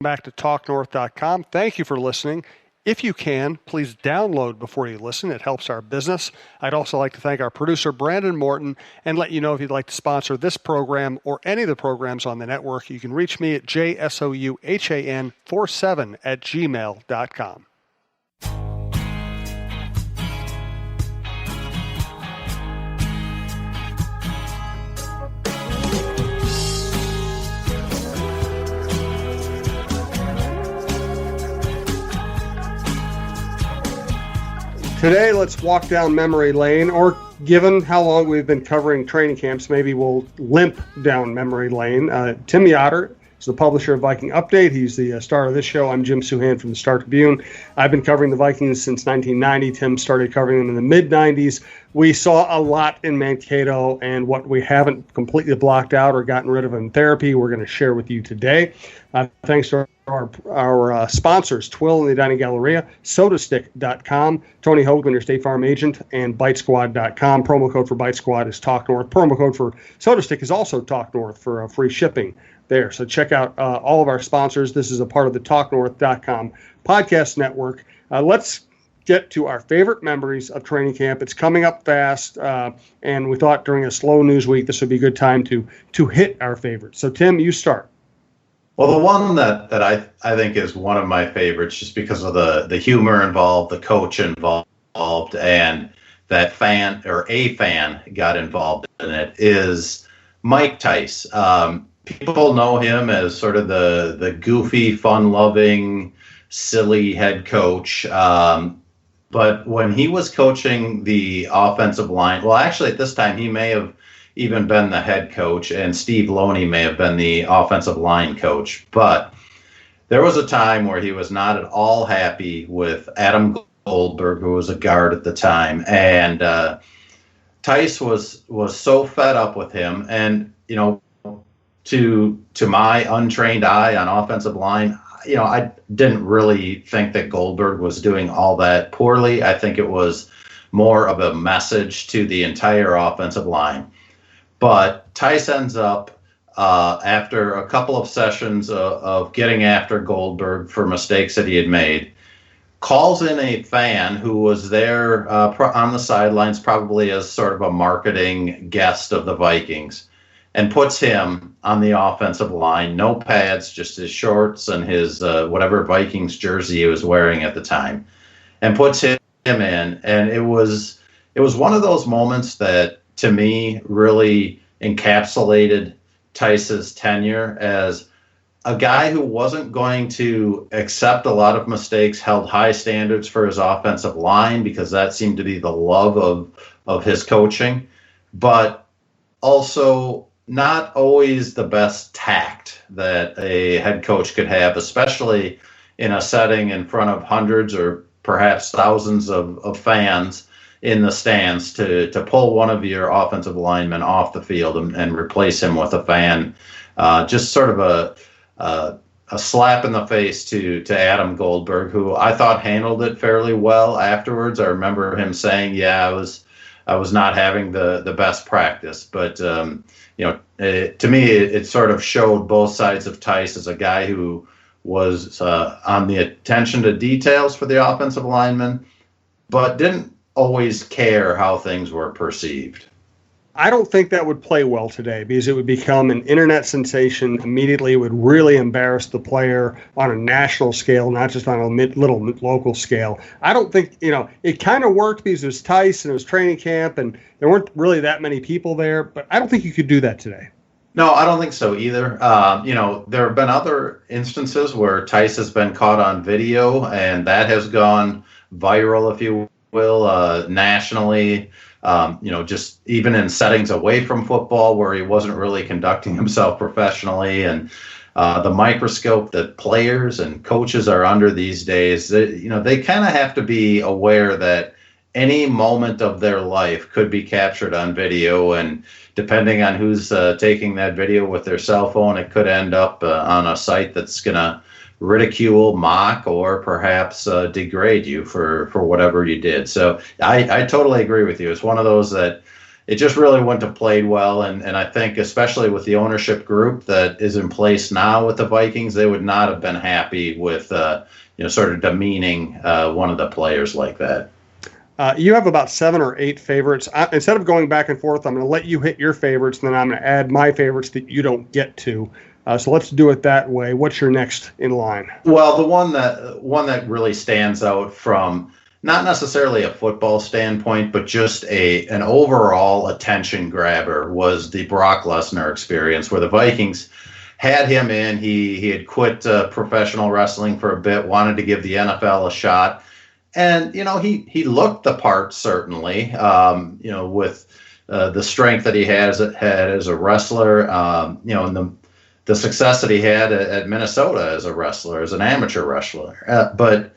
Back to TalkNorth.com. Thank you for listening. If you can, please download before you listen. It helps our business. I'd also like to thank our producer, Brandon Morton, and let you know if you'd like to sponsor this program or any of the programs on the network, you can reach me at jsouhan47@gmail.com. Today, let's walk down memory lane, or given how long we've been covering training camps, maybe we'll limp down memory lane. Tim Yotter is the publisher of Viking Update. He's the star of this show. I'm Jim Souhan from the Star Tribune. I've been covering the Vikings since 1990. Tim started covering them in the mid-90s. We saw a lot in Mankato, and what we haven't completely blocked out or gotten rid of in therapy, we're going to share with you today. Thanks to our sponsors, Twill and the Dining Galleria, SodaStick.com, Tony Hoaglund, your State Farm agent, and BiteSquad.com. Promo code for Bite Squad is TalkNorth. Promo code for SodaStick is also TalkNorth for free shipping there. So check out all of our sponsors. This is a part of the TalkNorth.com podcast network. Let's get to our favorite memories of training camp. It's coming up fast, and we thought during a slow news week this would be a good time to hit our favorites. So, Tim, you start. Well, the one that I think is one of my favorites, just because of the humor involved, the coach involved, and that fan or a fan got involved in it, is Mike Tice. People know him as sort of the goofy, fun-loving, silly head coach. But when he was coaching the offensive line, well, actually at this time he may have even been the head coach, and Steve Loney may have been the offensive line coach. But there was a time where he was not at all happy with Adam Goldberg, who was a guard at the time. And Tice was so fed up with him. And, you know, to my untrained eye on offensive line, you know, I didn't really think that Goldberg was doing all that poorly. I think it was more of a message to the entire offensive line. But Tice ends up, after a couple of sessions of getting after Goldberg for mistakes that he had made, calls in a fan who was there on the sidelines, probably as sort of a marketing guest of the Vikings, and puts him on the offensive line. No pads, just his shorts and his whatever Vikings jersey he was wearing at the time, and puts him in. And it was one of those moments that, to me, really encapsulated Tice's tenure as a guy who wasn't going to accept a lot of mistakes, held high standards for his offensive line because that seemed to be the love of his coaching, but also not always the best tact that a head coach could have, especially in a setting in front of hundreds or perhaps thousands of fans in the stands, to pull one of your offensive linemen off the field and replace him with a fan. Just sort of a slap in the face to Adam Goldberg, who I thought handled it fairly well afterwards. I remember him saying, yeah, I was not having the best practice. But, you know, to me, it sort of showed both sides of Tice as a guy who was on the attention to details for the offensive lineman, but didn't always care how things were perceived. I don't think that would play well today because it would become an internet sensation immediately. It would really embarrass the player on a national scale, not just on a little local scale. I don't think, you know, it kind of worked because it was Tice and it was training camp and there weren't really that many people there, but I don't think you could do that today. No, I don't think so either. You know, there have been other instances where Tice has been caught on video and that has gone viral, if you will, nationally. You know, just even in settings away from football where he wasn't really conducting himself professionally, and the microscope that players and coaches are under these days, you know, they kind of have to be aware that any moment of their life could be captured on video, and depending on who's taking that video with their cell phone, it could end up on a site that's going to ridicule, mock, or perhaps degrade you for whatever you did. So I totally agree with you. It's one of those that, it just really wouldn't have played well. And I think especially with the ownership group that is in place now with the Vikings, they would not have been happy with, sort of demeaning one of the players like that. You have about 7 or 8 favorites. Instead of going back and forth, I'm going to let you hit your favorites, and then I'm going to add my favorites that you don't get to. So let's do it that way. What's your next in line? Well, the one that really stands out from not necessarily a football standpoint, but just an overall attention grabber was the Brock Lesnar experience, where the Vikings had him in. He had quit professional wrestling for a bit, wanted to give the NFL a shot. And, he looked the part, certainly, with the strength that he had as a wrestler, and the success that he had at Minnesota as a wrestler, as an amateur wrestler. But,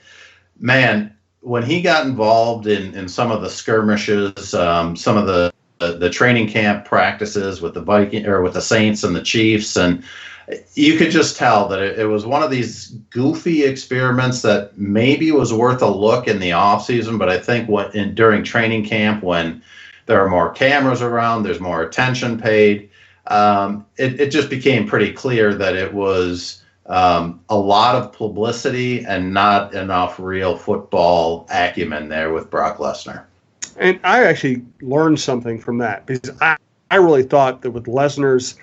man, when he got involved in some of the skirmishes, some of the training camp practices with the with the Saints and the Chiefs, and you could just tell that it was one of these goofy experiments that maybe was worth a look in the off season. But I think during training camp, when there are more cameras around, there's more attention paid, it just became pretty clear that it was a lot of publicity and not enough real football acumen there with Brock Lesnar. And I actually learned something from that, because I really thought that with Lesnar's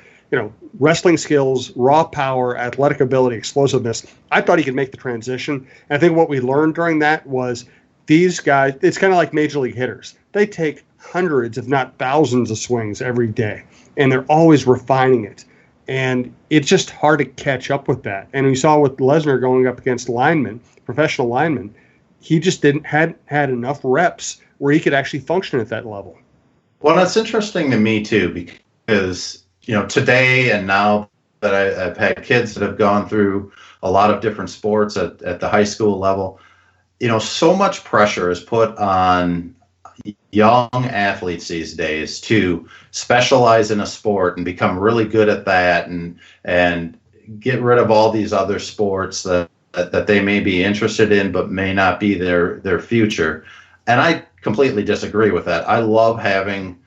wrestling skills, raw power, athletic ability, explosiveness, I thought he could make the transition. And I think what we learned during that was these guys, it's kind of like major league hitters. They take hundreds, if not thousands, of swings every day, and they're always refining it. And it's just hard to catch up with that. And we saw with Lesnar going up against linemen, professional linemen, he just had enough reps where he could actually function at that level. Well, that's interesting to me, too, because today and now that I've had kids that have gone through a lot of different sports at the high school level, so much pressure is put on young athletes these days to specialize in a sport and become really good at that and get rid of all these other sports that they may be interested in but may not be their future. And I completely disagree with that. I love having,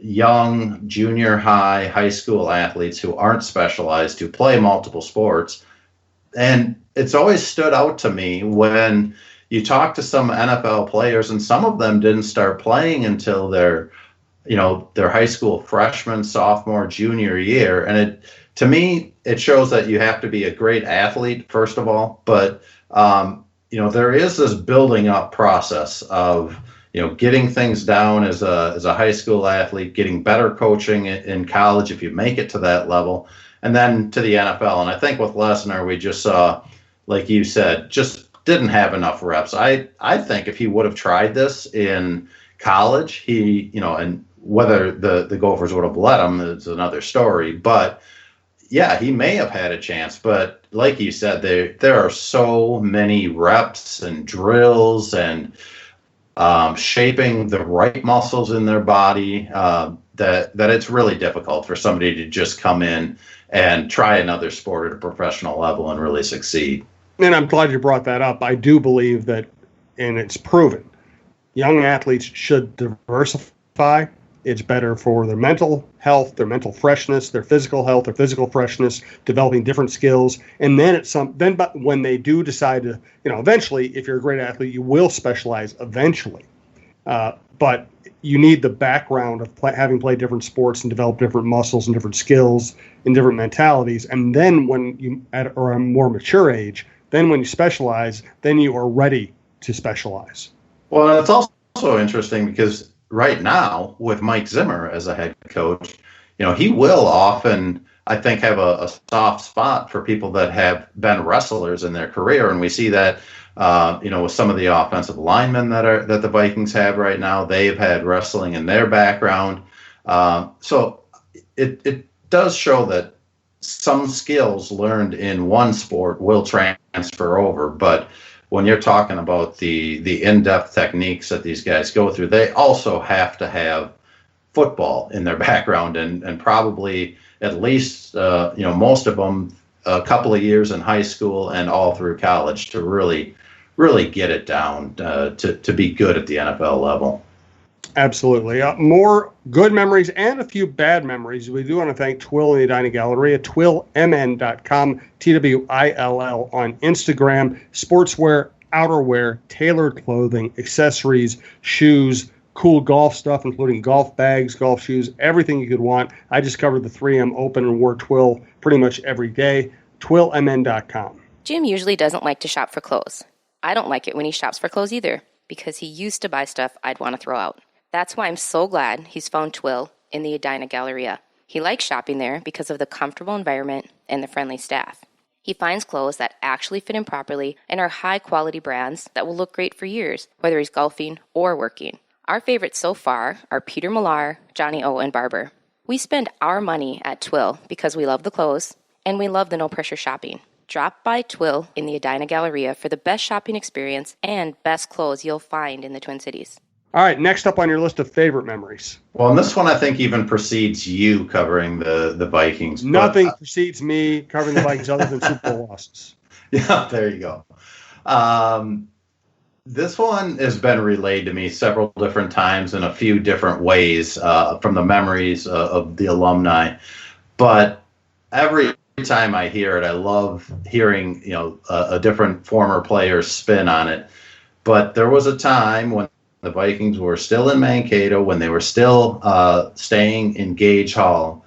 young junior high school athletes who aren't specialized, who play multiple sports. And it's always stood out to me when you talk to some NFL players, and some of them didn't start playing until their high school freshman, sophomore, junior year. And to me, it shows that you have to be a great athlete, first of all, but there is this building up process of getting things down as a high school athlete, getting better coaching in college if you make it to that level, and then to the NFL. And I think with Lesnar, we just saw, like you said, just didn't have enough reps. I think if he would have tried this in college, and whether the Gophers would have let him is another story. But yeah, he may have had a chance. But like you said, there are so many reps and drills and shaping the right muscles in their body that it's really difficult for somebody to just come in and try another sport at a professional level and really succeed. And I'm glad you brought that up. I do believe that, and it's proven, young athletes should diversify. It's better for their mental health, their mental freshness, their physical health, their physical freshness, developing different skills. And then but when they do decide to, eventually, if you're a great athlete, you will specialize eventually. But you need the background of having played different sports and developed different muscles and different skills and different mentalities. And then when you at a more mature age, then when you specialize, then you are ready to specialize. Well, it's also interesting because right now, with Mike Zimmer as a head coach, he will often, I think, have a soft spot for people that have been wrestlers in their career. And we see that, with some of the offensive linemen that the Vikings have right now. They've had wrestling in their background. So it does show that some skills learned in one sport will transfer over. But when you're talking about the in-depth techniques that these guys go through, they also have to have football in their background and probably at least, most of them a couple of years in high school and all through college to really get it down to be good at the NFL level. Absolutely. More good memories and a few bad memories. We do want to thank Twill in the Edina Galleria, twillmn.com, TWILL on Instagram, sportswear, outerwear, tailored clothing, accessories, shoes, cool golf stuff, including golf bags, golf shoes, everything you could want. I just covered the 3M Open and wore Twill pretty much every day. twillmn.com. Jim usually doesn't like to shop for clothes. I don't like it when he shops for clothes either, because he used to buy stuff I'd want to throw out. That's why I'm so glad he's found Twill in the Edina Galleria. He likes shopping there because of the comfortable environment and the friendly staff. He finds clothes that actually fit him properly and are high-quality brands that will look great for years, whether he's golfing or working. Our favorites so far are Peter Millar, Johnny O, and Barber. We spend our money at Twill because we love the clothes and we love the no-pressure shopping. Drop by Twill in the Edina Galleria for the best shopping experience and best clothes you'll find in the Twin Cities. All right, next up on your list of favorite memories. Well, and this one I think even precedes you covering the Vikings. Nothing precedes me covering the Vikings other than Super Bowl losses. Yeah, there you go. This one has been relayed to me several different times in a few different ways from the memories of the alumni. But every time I hear it, I love hearing a different former player's spin on it. But there was a time when the Vikings were still in Mankato, when they were still staying in Gage Hall,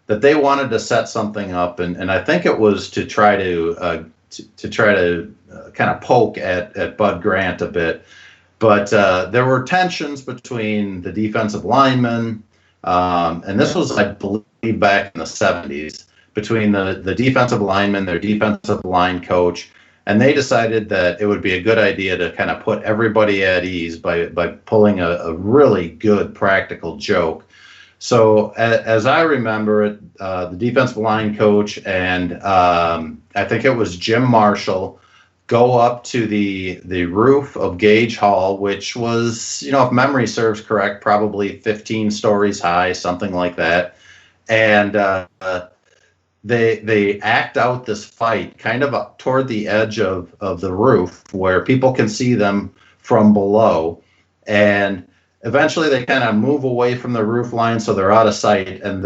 that they wanted to set something up, and I think it was to try to kind of poke at Bud Grant a bit. But there were tensions between the defensive linemen, and this was, I believe, back in the 70s, between the defensive linemen, their defensive line coach, and they decided that it would be a good idea to kind of put everybody at ease by pulling a really good practical joke. So as I remember it, the defensive line coach and I think it was Jim Marshall go up to the roof of Gage Hall, which was, if memory serves correct, probably 15 stories high, something like that. And they act out this fight kind of up toward the edge of the roof where people can see them from below. And eventually they kind of move away from the roof line so they're out of sight. And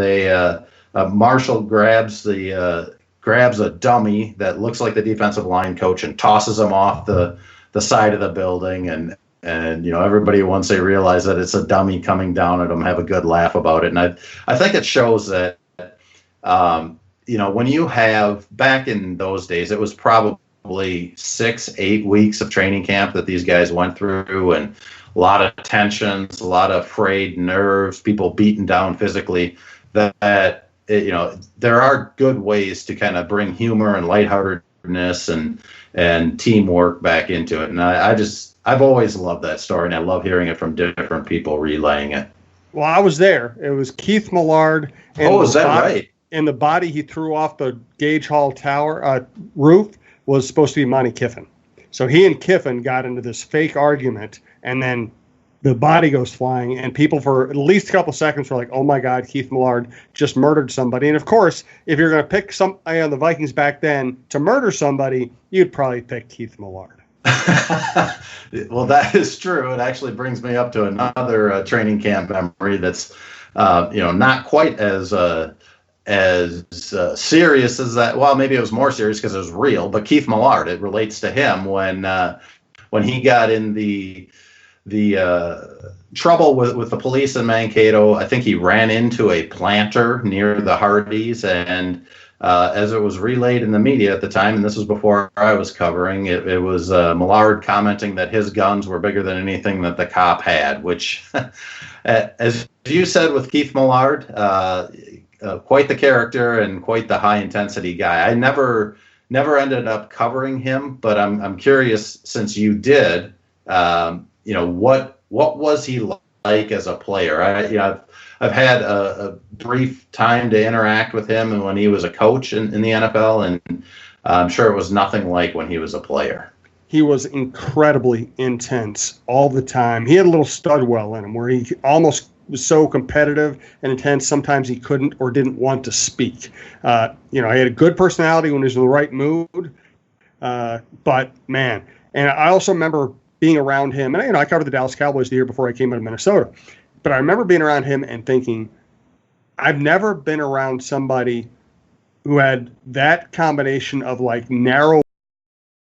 Marshall grabs a dummy that looks like the defensive line coach and tosses him off the side of the building. And everybody, once they realize that it's a dummy coming down at them, have a good laugh about it. And I think it shows that, when you have, back in those days, it was probably 6-8 weeks of training camp that these guys went through, and a lot of tensions, a lot of frayed nerves, people beaten down physically, that there are good ways to kind of bring humor and lightheartedness and teamwork back into it. And I've always loved that story, and I love hearing it from different people relaying it. Well, I was there. It was Keith Millard. And is that right? And the body he threw off the Gage Hall tower roof was supposed to be Monty Kiffin. So he and Kiffin got into this fake argument, and then the body goes flying, and people for at least a couple seconds were like, oh my God, Keith Millard just murdered somebody. And of course, if you're going to pick somebody on the Vikings back then to murder somebody, you'd probably pick Keith Millard. Well, that is true. It actually brings me up to another training camp memory that's, not quite as serious as that. Well, maybe it was more serious because it was real, but Keith Millard, it relates to him when he got in the trouble with the police in Mankato. I think he ran into a planter near the Hardys, and as it was relayed in the media at the time, and this was before I was covering, it was Millard commenting that his guns were bigger than anything that the cop had, which, as you said with Keith Millard, quite the character and quite the high-intensity guy. I never ended up covering him, but I'm curious, since you did, what was he like as a player? I've had a brief time to interact with him when he was a coach in the NFL, and I'm sure it was nothing like when he was a player. He was incredibly intense all the time. He had a little Studwell in him where he almost was so competitive and intense, sometimes he couldn't or didn't want to speak. He had a good personality when he was in the right mood, but man. And I also remember being around him, and I covered the Dallas Cowboys the year before I came out of Minnesota. But I remember being around him and thinking, I've never been around somebody who had that combination of like narrow